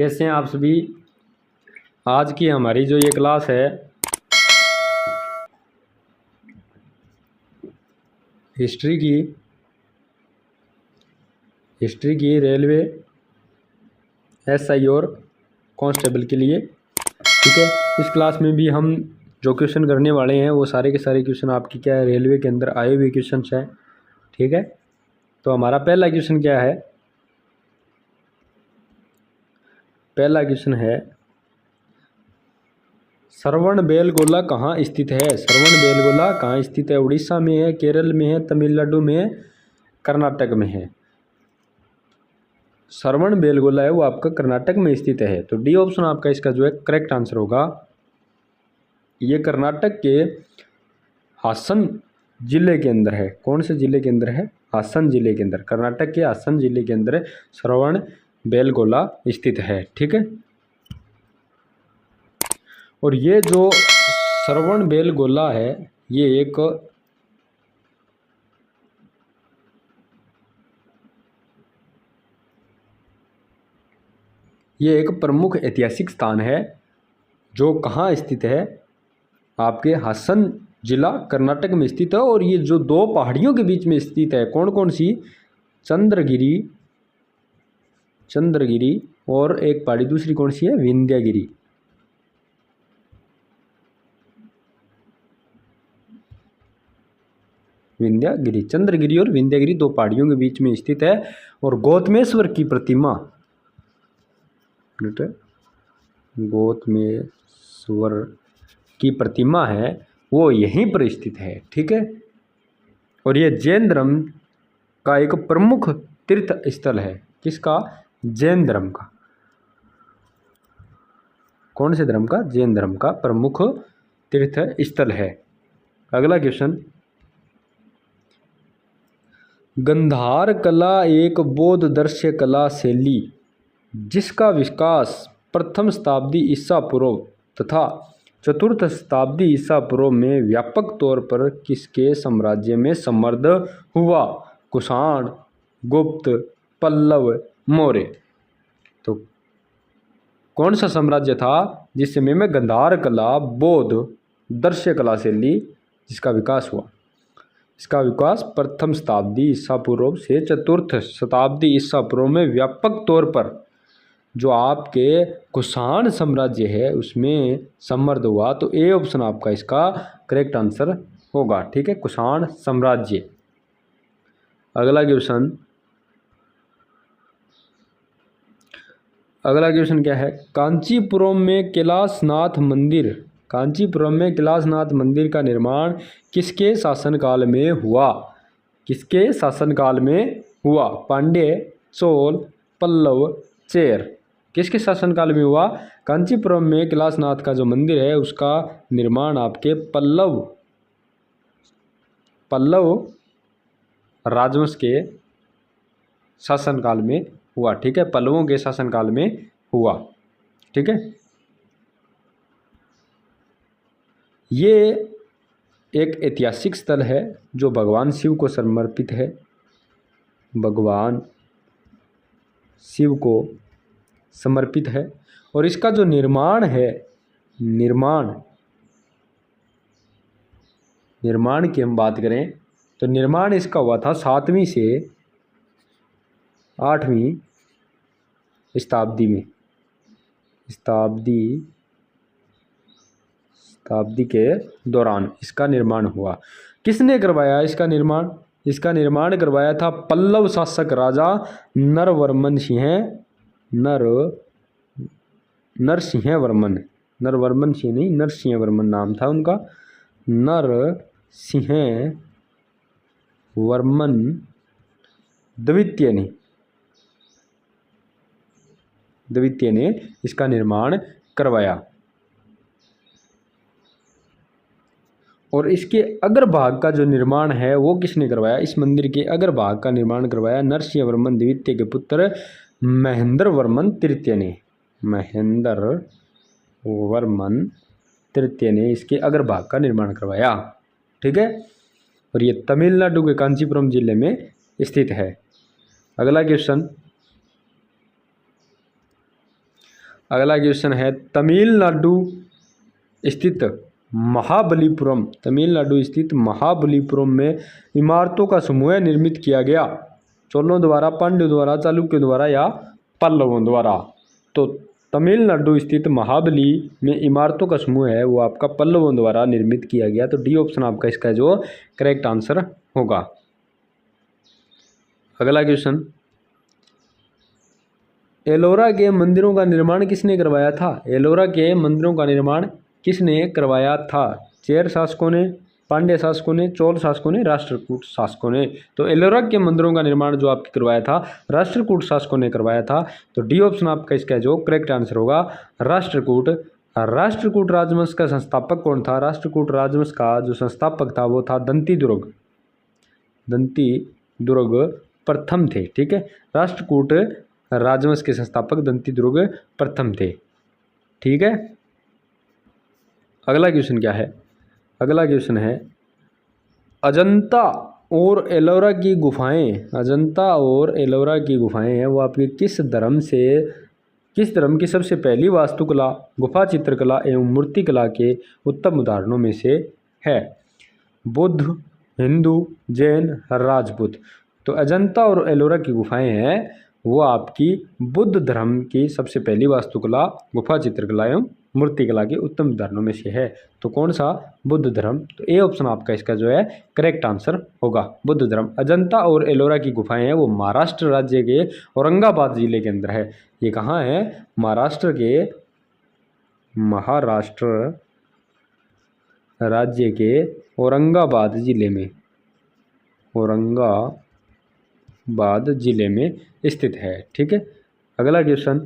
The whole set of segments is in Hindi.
कैसे हैं आप सभी। आज की हमारी जो ये क्लास है हिस्ट्री की रेलवे एसआई और कांस्टेबल के लिए, ठीक है। इस क्लास में भी हम जो क्वेश्चन करने वाले हैं वो सारे के सारे क्वेश्चन आपकी क्या है, रेलवे के अंदर आए हुए क्वेश्चन हैं, ठीक है। तो हमारा पहला क्वेश्चन क्या है, पहला क्वेश्चन है श्रवणबेलगोला कहाँ स्थित है। श्रवणबेलगोला कहाँ स्थित है? उड़ीसा में है, केरल में है, तमिलनाडु में है, कर्नाटक में है। श्रवणबेलगोला है वो आपका कर्नाटक में स्थित है। तो डी ऑप्शन आपका इसका जो है करेक्ट आंसर होगा। ये कर्नाटक के हासन जिले के अंदर है। कौन से जिले के अंदर है? हासन जिले के अंदर, कर्नाटक के हासन जिले के अंदर श्रवणबेलगोला स्थित है, ठीक है। और ये जो श्रवणबेलगोला है ये एक प्रमुख ऐतिहासिक स्थान है जो कहाँ स्थित है? आपके हासन जिला कर्नाटक में स्थित है। और ये जो दो पहाड़ियों के बीच में स्थित है, कौन कौन सी? चंद्रगिरी और एक पहाड़ी दूसरी कौन सी है? विंध्यगिरी। चंद्रगिरी और विंध्यगिरी दो पहाड़ियों के बीच में स्थित है। और गौतमेश्वर की प्रतिमा, गौतमेश्वर की प्रतिमा है वो यहीं पर स्थित है, ठीक है। और ये जैन धर्म का एक प्रमुख तीर्थ स्थल है। किसका? जैन धर्म का। कौन से धर्म का? जैन धर्म का प्रमुख तीर्थ स्थल है। अगला क्वेश्चन, गंधार कला एक बौद्ध दृश्य कला शैली जिसका विकास प्रथम शताब्दी ईसा पूर्व तथा चतुर्थ शताब्दी ईसा पूर्व में व्यापक तौर पर किसके साम्राज्य में समृद्ध हुआ? कुषाण, गुप्त, पल्लव, मौर्य। तो कौन सा साम्राज्य था जिस समय में गंधार कला बौद्ध दृश्य कला शैली जिसका विकास हुआ? इसका विकास प्रथम शताब्दी ईसा पूर्व से चतुर्थ शताब्दी ईसा पूर्व में व्यापक तौर पर जो आपके कुषाण साम्राज्य है उसमें समृद्ध हुआ। तो ए ऑप्शन आपका इसका करेक्ट आंसर होगा, ठीक है, कुषाण साम्राज्य। अगला क्वेश्चन क्या है? कांचीपुरम में कैलाशनाथ मंदिर का निर्माण किसके शासनकाल में हुआ? किसके शासनकाल में हुआ? पांड्य, चोल, पल्लव, चेर। किसके शासनकाल में हुआ? कांचीपुरम में कैलाशनाथ का जो मंदिर है उसका निर्माण आपके पल्लव राजवंश के शासनकाल में हुआ, ठीक है, पल्लवों के शासनकाल में हुआ, ठीक है। ये एक ऐतिहासिक स्थल है जो भगवान शिव को समर्पित है। भगवान शिव को समर्पित है। और इसका जो निर्माण है, निर्माण की हम बात करें तो निर्माण इसका हुआ था 7वीं से 8वीं शताब्दी में। शताब्दी के दौरान इसका निर्माण हुआ। किसने करवाया इसका निर्माण? इसका निर्माण करवाया था पल्लव शासक राजा नरसिंहवर्मन नाम था उनका। नरसिंहवर्मन द्वितीय ने इसका निर्माण करवाया। और इसके अग्रभाग का जो निर्माण है वो किसने करवाया? इस मंदिर के अग्रभाग का निर्माण करवाया नरसिंहवर्मन द्वितीय के पुत्र महेंद्रवर्मन तृतीय ने इसके अग्रभाग का निर्माण करवाया, ठीक है। और ये तमिलनाडु के कांचीपुरम जिले में स्थित है। अगला क्वेश्चन, अगला क्वेश्चन है तमिलनाडु स्थित महाबलीपुरम, तमिलनाडु स्थित महाबलीपुरम में इमारतों का समूह निर्मित किया गया चोलों द्वारा, पांड्यों द्वारा, चालुक्यों द्वारा या पल्लवों द्वारा। तो तमिलनाडु स्थित महाबली में इमारतों का समूह है वो आपका पल्लवों द्वारा निर्मित किया गया। तो डी ऑप्शन आपका इसका जो करेक्ट आंसर होगा। अगला क्वेश्चन, एलोरा के मंदिरों का निर्माण किसने करवाया था? एलोरा के मंदिरों का निर्माण किसने करवाया था? चेर शासकों ने, पांड्य शासकों ने, चोल शासकों ने, राष्ट्रकूट शासकों ने। तो एलोरा के मंदिरों का निर्माण जो आपके करवाया था राष्ट्रकूट शासकों ने करवाया था। तो डी ऑप्शन आपका इसका जो करेक्ट आंसर होगा राष्ट्रकूट। राष्ट्रकूट राजवंश का संस्थापक कौन था? राष्ट्रकूट राजवंश का जो संस्थापक था वो था दंतीदुर्ग, दंतीदुर्ग प्रथम थे। ठीक है, राष्ट्रकूट राजवंश के संस्थापक दंतीदुर्ग प्रथम थे। ठीक है, अगला क्वेश्चन क्या है? अगला क्वेश्चन है अजंता और एलोरा की गुफाएं, अजंता और एलोरा की गुफाएं हैं वो आपकी किस धर्म की सबसे पहली वास्तुकला, गुफा चित्रकला एवं मूर्तिकला के उत्तम उदाहरणों में से है? बुद्ध, हिंदू, जैन, राजपूत। तो अजंता और एलोरा की गुफाएं हैं वो आपकी बुद्ध धर्म की सबसे पहली वास्तुकला, गुफा चित्रकला एवं मूर्तिकला के उत्तम उदाहरणों में से है। तो कौन सा? बुद्ध धर्म। तो ए ऑप्शन आपका इसका जो है करेक्ट आंसर होगा, बुद्ध धर्म। अजंता और एलोरा की गुफाएं हैं वो महाराष्ट्र राज्य के औरंगाबाद जिले के अंदर है। ये कहाँ है? महाराष्ट्र राज्य के औरंगाबाद जिले में, औरंगाबाद जिले में स्थित है। ठीक है, अगला क्वेश्चन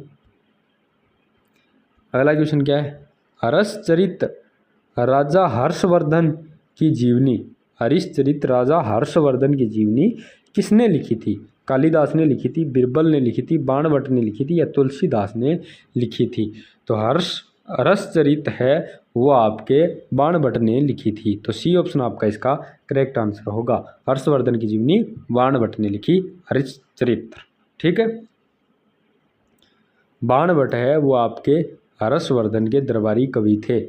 क्या है? हर्षचरित राजा हर्षवर्धन की जीवनी, हर्षचरित राजा हर्षवर्धन की जीवनी किसने लिखी थी? कालिदास ने लिखी थी, बिरबल ने लिखी थी, बाणभट्ट ने लिखी थी या तुलसीदास ने लिखी थी? तो हर्षचरित है वो आपके बाणभट्ट ने लिखी थी। तो सी ऑप्शन आपका इसका करेक्ट आंसर होगा, हर्षवर्धन की जीवनी बाणभट्ट ने लिखी हर्षचरित। ठीक है, बाणभट्ट है वो आपके हर्षवर्धन के दरबारी कवि थे।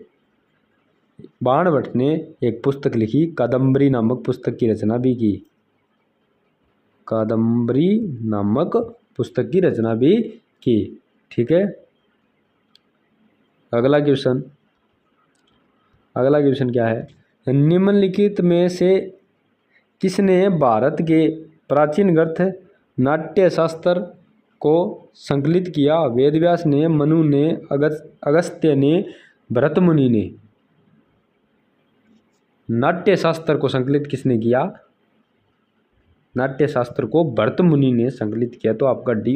बाणभट्ट ने एक पुस्तक लिखी, कादम्बरी नामक पुस्तक की रचना भी की, कादम्बरी नामक पुस्तक की रचना भी की। ठीक है, अगला क्वेश्चन क्या है? निम्नलिखित में से किसने भारत के प्राचीन ग्रंथ नाट्यशास्त्र को संकलित किया? वेदव्यास ने, मनु ने, अगस्त्य ने, भरतमुनि ने। नाट्यशास्त्र को संकलित किसने किया? नाट्यशास्त्र को भरतमुनि ने संकलित किया। तो आपका डी